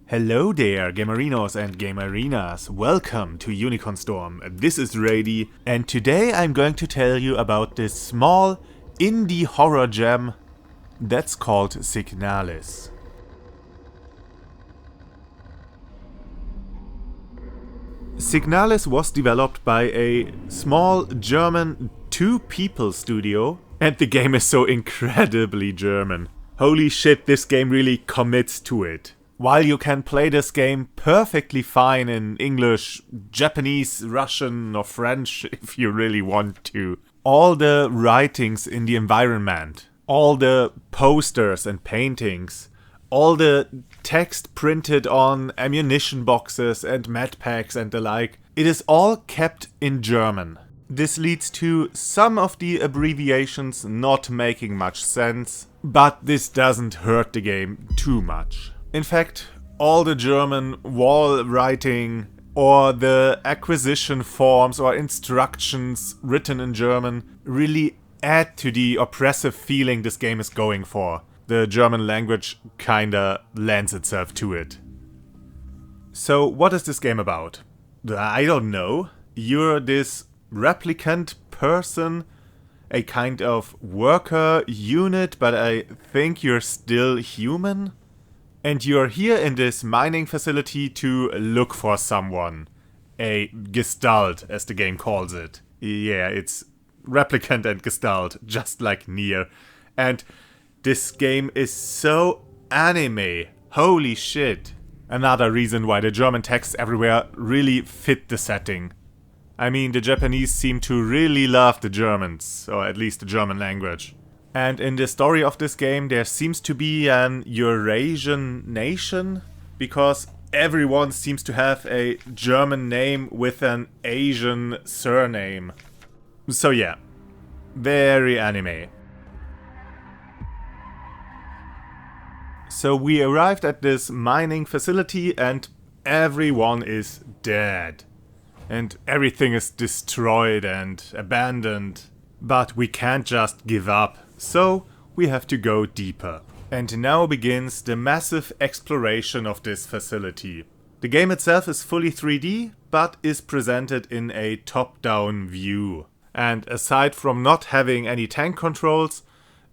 Hello there, Gamerinos and Gamerinas. Welcome to UnicornStorm. This is Rady, and today I'm going to tell you about this small indie horror gem that's called Signalis. Signalis was developed by a small German two-people studio, and the game is so incredibly German. Holy shit, this game really commits to it. While you can play this game perfectly fine in English, Japanese, Russian or French if you really want to, all the writings in the environment, all the posters and paintings, all the text printed on ammunition boxes and med packs and the like, it is all kept in German. This leads to some of the abbreviations not making much sense, but this doesn't hurt the game too much. In fact, all the German wall writing or the acquisition forms or instructions written in German really add to the oppressive feeling this game is going for. The German language kinda lends itself to it. So what is this game about? I don't know. You're this replicant person, a kind of worker unit, but I think you're still human? And you're here in this mining facility to look for someone. A Gestalt, as the game calls it. Yeah, it's replicant and Gestalt, just like Nier. And this game is so anime. Holy shit. Another reason why the German texts everywhere really fit the setting. I mean, the Japanese seem to really love the Germans, or at least the German language. And in the story of this game, there seems to be an Eurasian nation, because everyone seems to have a German name with an Asian surname. So yeah, very anime. So we arrived at this mining facility and everyone is dead. And everything is destroyed and abandoned. But we can't just give up, so we have to go deeper. And now begins the massive exploration of this facility. The game itself is fully 3D, but is presented in a top-down view. And aside from not having any tank controls,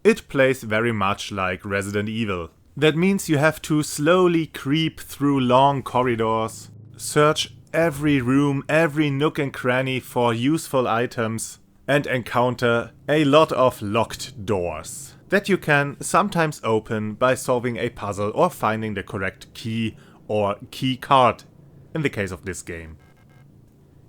it plays very much like Resident Evil. That means you have to slowly creep through long corridors, search every room, every nook and cranny for useful items, and encounter a lot of locked doors that you can sometimes open by solving a puzzle or finding the correct key or key card in the case of this game.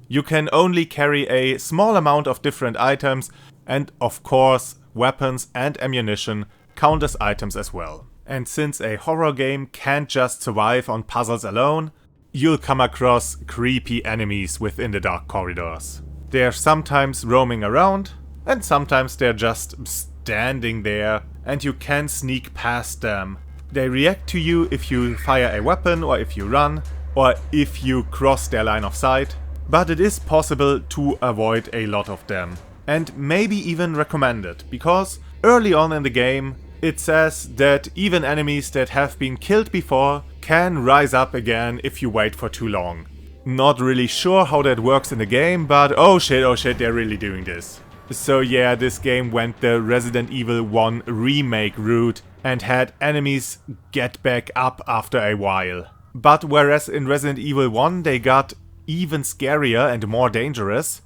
You can only carry a small amount of different items, and of course weapons and ammunition count as items as well. And since a horror game can't just survive on puzzles alone, you'll come across creepy enemies within the dark corridors. They're sometimes roaming around, and sometimes they're just standing there, and you can sneak past them. They react to you if you fire a weapon, or if you run, or if you cross their line of sight, but it is possible to avoid a lot of them. And maybe even recommended, because early on in the game, it says that even enemies that have been killed before can rise up again if you wait for too long. Not really sure how that works in the game, but oh shit, they're really doing this. So yeah, this game went the Resident Evil 1 remake route and had enemies get back up after a while. But whereas in Resident Evil 1 they got even scarier and more dangerous,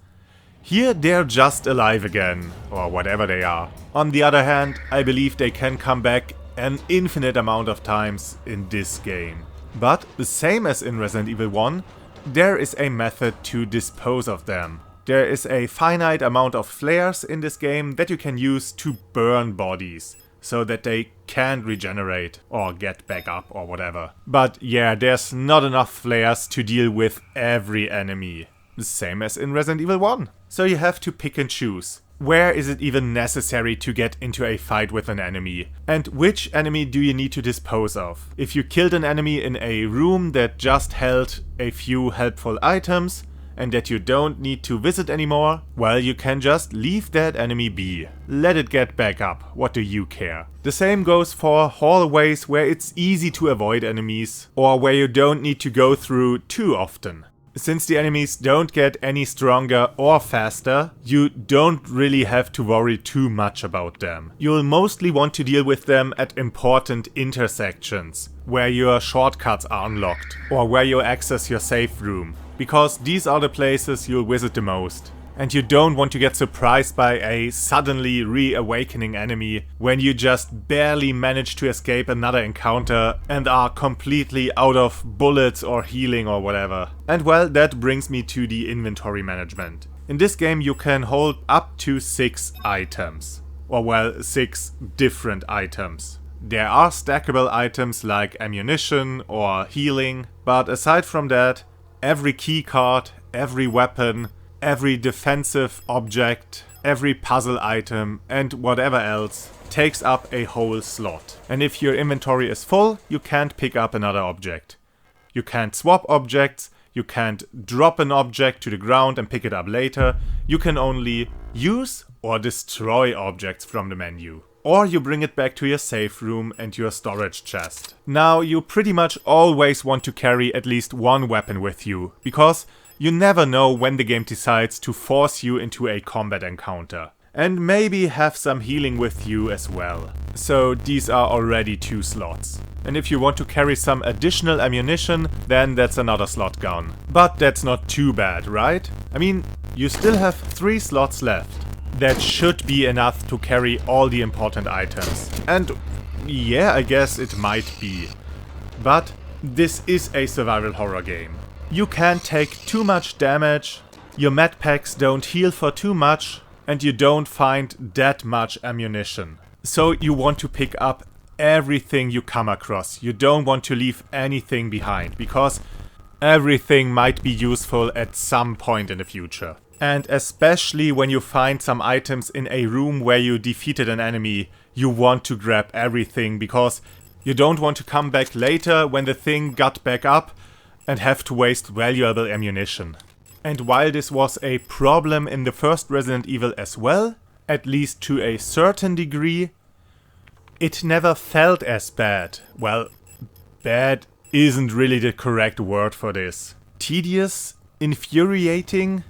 here they're just alive again, or whatever they are. On the other hand, I believe they can come back an infinite amount of times in this game. But the same as in Resident Evil 1, there is a method to dispose of them. There is a finite amount of flares in this game that you can use to burn bodies, so that they can't regenerate or get back up or whatever. But yeah, there's not enough flares to deal with every enemy. The same as in Resident Evil 1. So you have to pick and choose. Where is it even necessary to get into a fight with an enemy? And which enemy do you need to dispose of? If you killed an enemy in a room that just held a few helpful items, and that you don't need to visit anymore, well, you can just leave that enemy be. Let it get back up, what do you care? The same goes for hallways where it's easy to avoid enemies, or where you don't need to go through too often. Since the enemies don't get any stronger or faster, you don't really have to worry too much about them. You'll mostly want to deal with them at important intersections, where your shortcuts are unlocked, or where you access your safe room, because these are the places you'll visit the most. And you don't want to get surprised by a suddenly reawakening enemy when you just barely manage to escape another encounter and are completely out of bullets or healing or whatever. And well, that brings me to the inventory management. In this game you can hold up to 6 items. Or well, 6 different items. There are stackable items like ammunition or healing, but aside from that, every keycard, every weapon, every defensive object, every puzzle item, and whatever else takes up a whole slot. And if your inventory is full, you can't pick up another object. You can't swap objects, you can't drop an object to the ground and pick it up later. You can only use or destroy objects from the menu. Or you bring it back to your safe room and your storage chest. Now, you pretty much always want to carry at least one weapon with you, because you never know when the game decides to force you into a combat encounter. And maybe have some healing with you as well. So these are already 2 slots. And if you want to carry some additional ammunition, then that's another slot gone. But that's not too bad, right? I mean, you still have 3 slots left. That should be enough to carry all the important items. And yeah, I guess it might be. But this is a survival horror game. You can't take too much damage, your med packs don't heal for too much, and you don't find that much ammunition. So you want to pick up everything you come across. You don't want to leave anything behind, because everything might be useful at some point in the future. And especially when you find some items in a room where you defeated an enemy, you want to grab everything, because you don't want to come back later when the thing got back up and have to waste valuable ammunition. And while this was a problem in the first Resident Evil as well, at least to a certain degree, it never felt as bad. Well, bad isn't really the correct word for this. Tedious? Infuriating?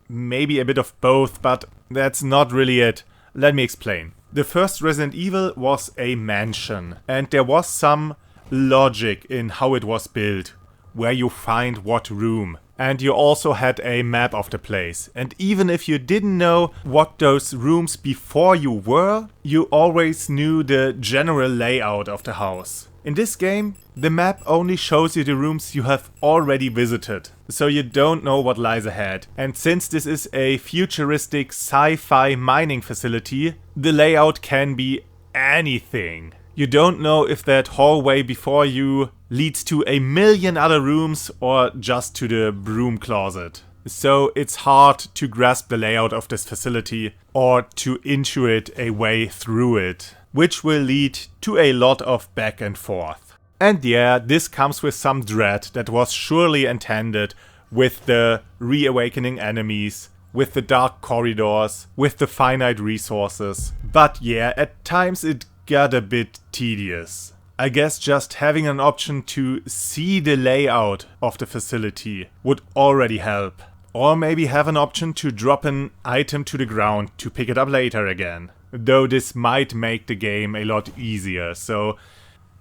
Maybe a bit of both, but that's not really it. Let me explain. The first Resident Evil was a mansion, and there was some logic in how it was built. Where you find what room. And you also had a map of the place. And even if you didn't know what those rooms before you were, you always knew the general layout of the house. In this game, the map only shows you the rooms you have already visited. So you don't know what lies ahead. And since this is a futuristic sci-fi mining facility, the layout can be anything. You don't know if that hallway before you leads to a million other rooms or just to the broom closet. So it's hard to grasp the layout of this facility or to intuit a way through it, which will lead to a lot of back and forth. And yeah, this comes with some dread that was surely intended with the reawakening enemies, with the dark corridors, with the finite resources. But yeah, at times it got a bit tedious. I guess just having an option to see the layout of the facility would already help. Or maybe have an option to drop an item to the ground to pick it up later again. Though this might make the game a lot easier. So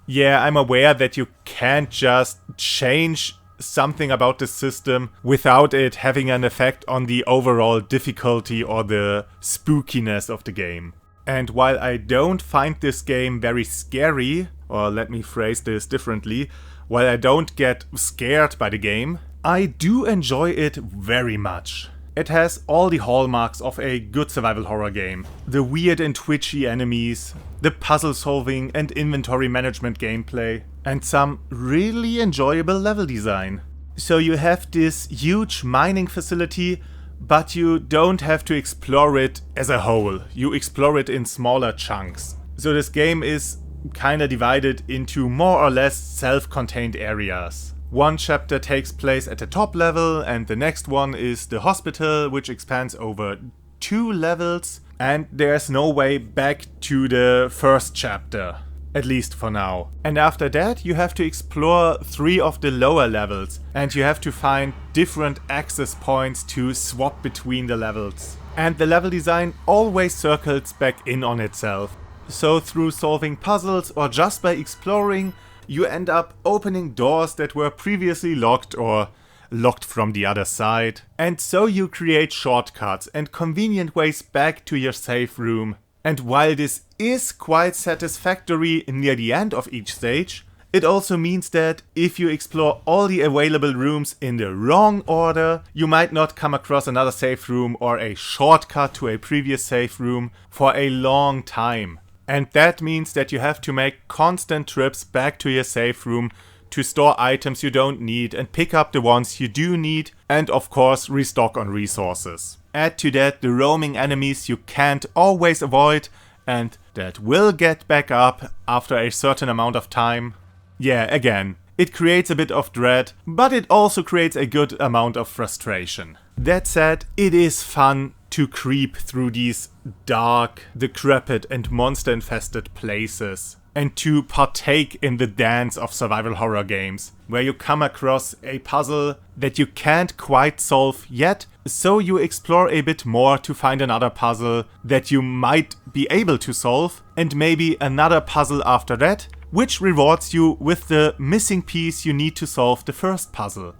yeah, I'm aware that you can't just change something about the system without it having an effect on the overall difficulty or the spookiness of the game. And while I don't find this game very scary, or let me phrase this differently, while I don't get scared by the game, I do enjoy it very much. It has all the hallmarks of a good survival horror game. The weird and twitchy enemies, the puzzle solving and inventory management gameplay, and some really enjoyable level design. So you have this huge mining facility, but you don't have to explore it as a whole. You explore it in smaller chunks. So this game is kinda divided into more or less self-contained areas. One chapter takes place at the top level, and the next one is the hospital, which expands over 2 levels, and there's no way back to the first chapter. At least for now. And after that you have to explore 3 of the lower levels, and you have to find different access points to swap between the levels. And the level design always circles back in on itself. So through solving puzzles or just by exploring, you end up opening doors that were previously locked or locked from the other side. And so you create shortcuts and convenient ways back to your safe room. And while this is quite satisfactory near the end of each stage, it also means that if you explore all the available rooms in the wrong order, you might not come across another safe room or a shortcut to a previous safe room for a long time. And that means that you have to make constant trips back to your safe room to store items you don't need and pick up the ones you do need, and of course restock on resources. Add to that the roaming enemies you can't always avoid and that will get back up after a certain amount of time. Yeah, again, it creates a bit of dread, but it also creates a good amount of frustration. That said, it is fun to creep through these dark, decrepit and monster-infested places, and to partake in the dance of survival horror games, where you come across a puzzle that you can't quite solve yet, so you explore a bit more to find another puzzle that you might be able to solve, and maybe another puzzle after that, which rewards you with the missing piece you need to solve the first puzzle.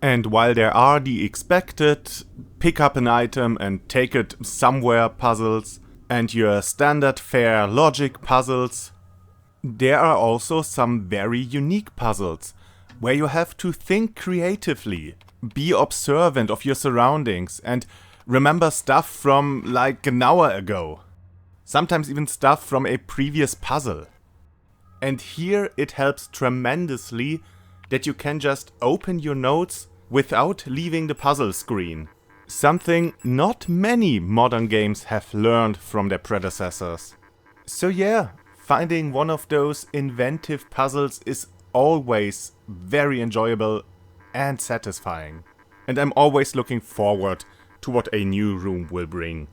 And while there are the expected pick up an item and take it somewhere puzzles, and your standard fare logic puzzles, there are also some very unique puzzles, where you have to think creatively, be observant of your surroundings, and remember stuff from like an hour ago. Sometimes even stuff from a previous puzzle. And here it helps tremendously that you can just open your notes without leaving the puzzle screen. Something not many modern games have learned from their predecessors. So yeah, finding one of those inventive puzzles is always very enjoyable and satisfying. And I'm always looking forward to what a new room will bring.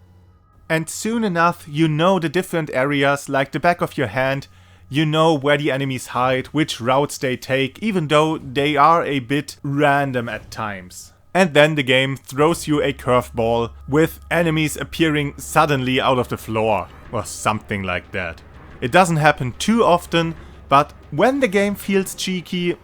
And soon enough you know the different areas like the back of your hand. You know where the enemies hide, which routes they take, even though they are a bit random at times. And then the game throws you a curveball with enemies appearing suddenly out of the floor, or something like that. It doesn't happen too often, but when the game feels cheeky,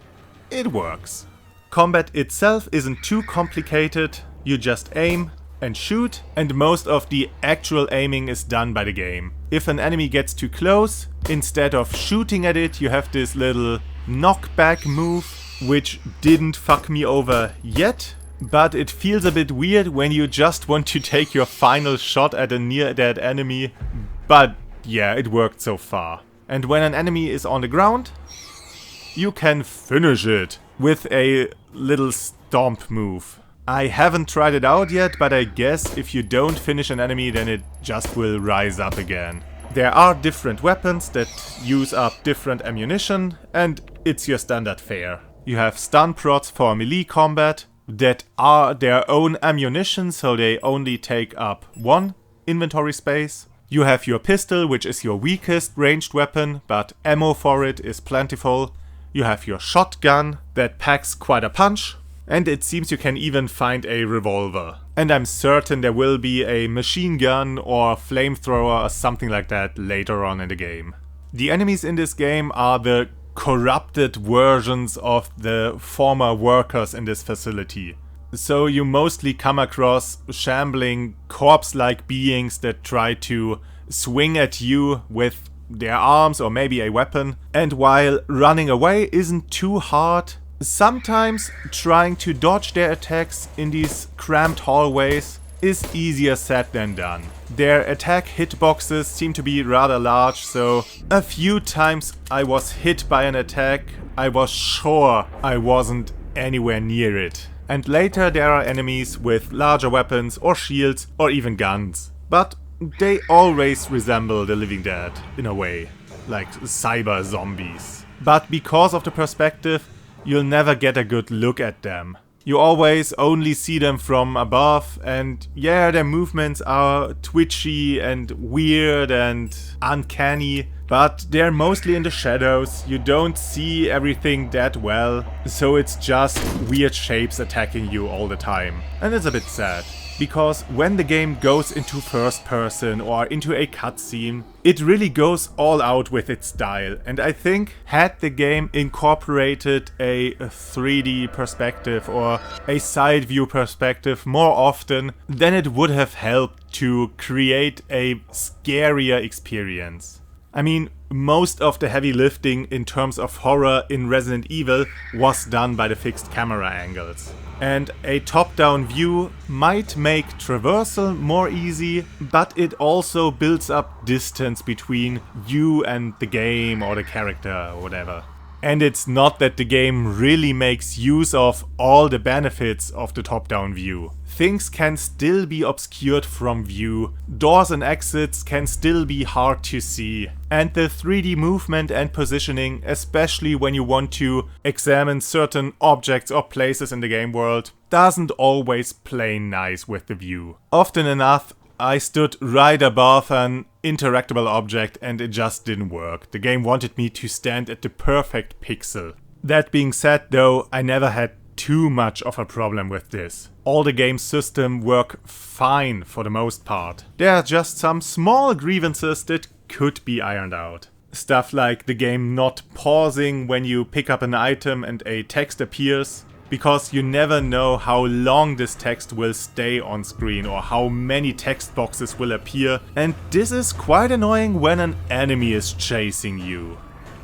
it works. Combat itself isn't too complicated, you just aim and shoot, and most of the actual aiming is done by the game. If an enemy gets too close, instead of shooting at it, you have this little knockback move, which didn't fuck me over yet, but it feels a bit weird when you just want to take your final shot at a near-dead enemy, but yeah, it worked so far. And when an enemy is on the ground, you can finish it with a little stomp move. I haven't tried it out yet, but I guess if you don't finish an enemy, then it just will rise up again. There are different weapons that use up different ammunition, and it's your standard fare. You have stun prods for melee combat that are their own ammunition, so they only take up 1 inventory space. You have your pistol, which is your weakest ranged weapon, but ammo for it is plentiful. You have your shotgun that packs quite a punch. And it seems you can even find a revolver. And I'm certain there will be a machine gun or flamethrower or something like that later on in the game. The enemies in this game are the corrupted versions of the former workers in this facility. So you mostly come across shambling corpse-like beings that try to swing at you with their arms or maybe a weapon. And while running away isn't too hard, sometimes trying to dodge their attacks in these cramped hallways is easier said than done. Their attack hitboxes seem to be rather large, so a few times I was hit by an attack, I was sure I wasn't anywhere near it. And later there are enemies with larger weapons or shields or even guns. But they always resemble the living dead in a way, like cyber zombies. But because of the perspective, you'll never get a good look at them. You always only see them from above, and yeah, their movements are twitchy and weird and uncanny, but they're mostly in the shadows. You don't see everything that well, so it's just weird shapes attacking you all the time. And it's a bit sad. Because when the game goes into first person or into a cutscene, it really goes all out with its style. And I think had the game incorporated a 3D perspective or a side view perspective more often, then it would have helped to create a scarier experience. I mean, most of the heavy lifting in terms of horror in Resident Evil was done by the fixed camera angles. And a top-down view might make traversal more easy, but it also builds up distance between you and the game or the character or whatever. And it's not that the game really makes use of all the benefits of the top-down view. Things can still be obscured from view, doors and exits can still be hard to see, and the 3D movement and positioning, especially when you want to examine certain objects or places in the game world, doesn't always play nice with the view. Often enough, I stood right above an interactable object and it just didn't work. The game wanted me to stand at the perfect pixel. That being said though, I never had too much of a problem with this. All the game's systems work fine for the most part. There are just some small grievances that could be ironed out. Stuff like the game not pausing when you pick up an item and a text appears, because you never know how long this text will stay on screen or how many text boxes will appear, and this is quite annoying when an enemy is chasing you.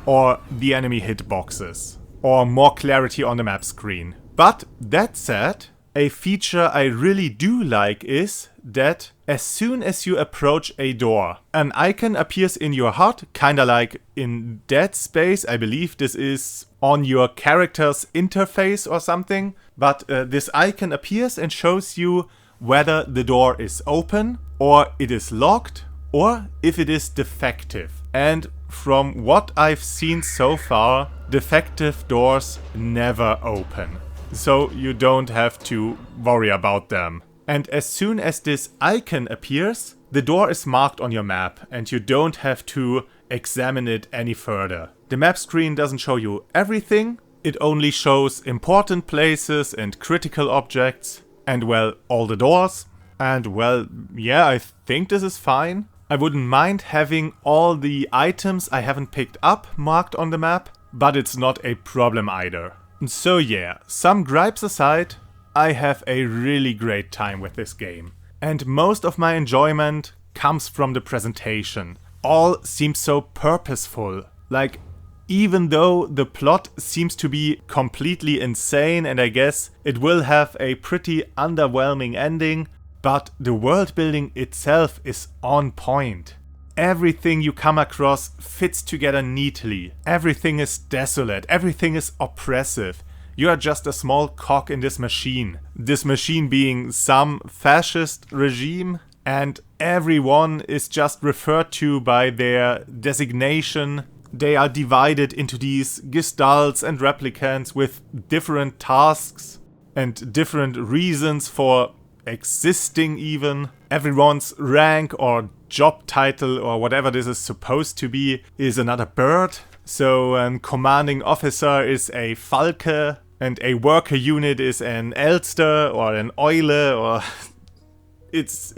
Or the enemy hitboxes. Or more clarity on the map screen. But that said, a feature I really do like is that as soon as you approach a door, an icon appears in your HUD, kinda like in Dead Space. I believe this is on your character's interface or something. But this icon appears and shows you whether the door is open, or it is locked, or if it is defective. And from what I've seen so far, defective doors never open. So you don't have to worry about them. And as soon as this icon appears, the door is marked on your map and you don't have to examine it any further. The map screen doesn't show you everything, it only shows important places and critical objects, and well, all the doors. And well, yeah, I think this is fine. I wouldn't mind having all the items I haven't picked up marked on the map, but it's not a problem either. So yeah, some gripes aside, I have a really great time with this game. And most of my enjoyment comes from the presentation. All seems so purposeful. Like, even though the plot seems to be completely insane and I guess it will have a pretty underwhelming ending, but the world building itself is on point. Everything you come across fits together neatly. Everything is desolate. Everything is oppressive. You are just a small cog in this machine. This machine being some fascist regime, and everyone is just referred to by their designation. They are divided into these gestalts and replicants with different tasks and different reasons for existing even. Everyone's rank or job title or whatever this is supposed to be is another bird. So a commanding officer is a Falke and a worker unit is an Elster or an Eule or... It's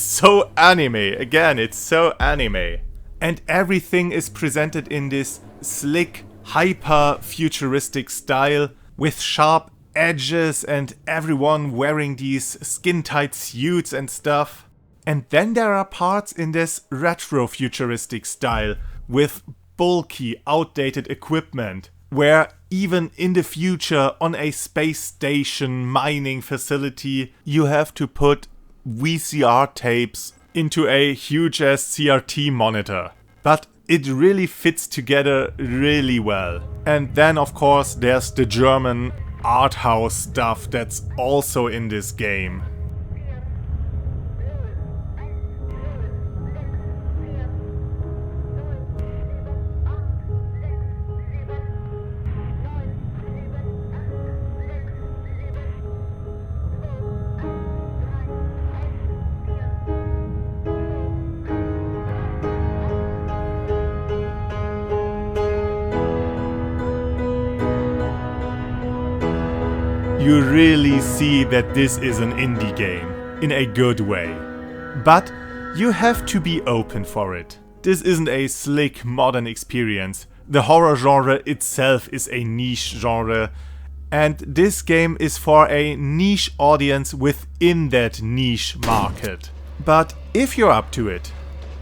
so anime. Again, it's so anime. And everything is presented in this slick, hyper-futuristic style with sharp edges and everyone wearing these skin-tight suits and stuff. And then there are parts in this retro-futuristic style with bulky, outdated equipment, where even in the future on a space station mining facility you have to put VCR tapes into a huge-ass CRT monitor. But it really fits together really well. And then of course there's the German art house stuff that's also in this game. you really see that this is an indie game, in a good way. But you have to be open for it. This isn't a slick modern experience. The horror genre itself is a niche genre, and this game is for a niche audience within that niche market. But if you're up to it,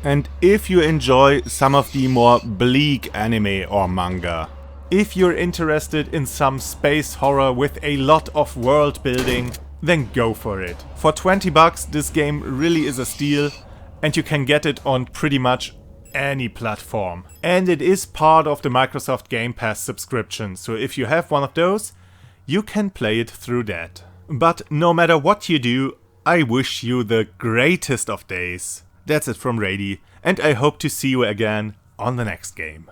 and if you enjoy some of the more bleak anime or manga, if you're interested in some space horror with a lot of world building, then go for it. For 20 bucks, this game really is a steal, and you can get it on pretty much any platform. And it is part of the Microsoft Game Pass subscription, so if you have one of those, you can play it through that. But no matter what you do, I wish you the greatest of days. That's it from Rady, and I hope to see you again on the next game.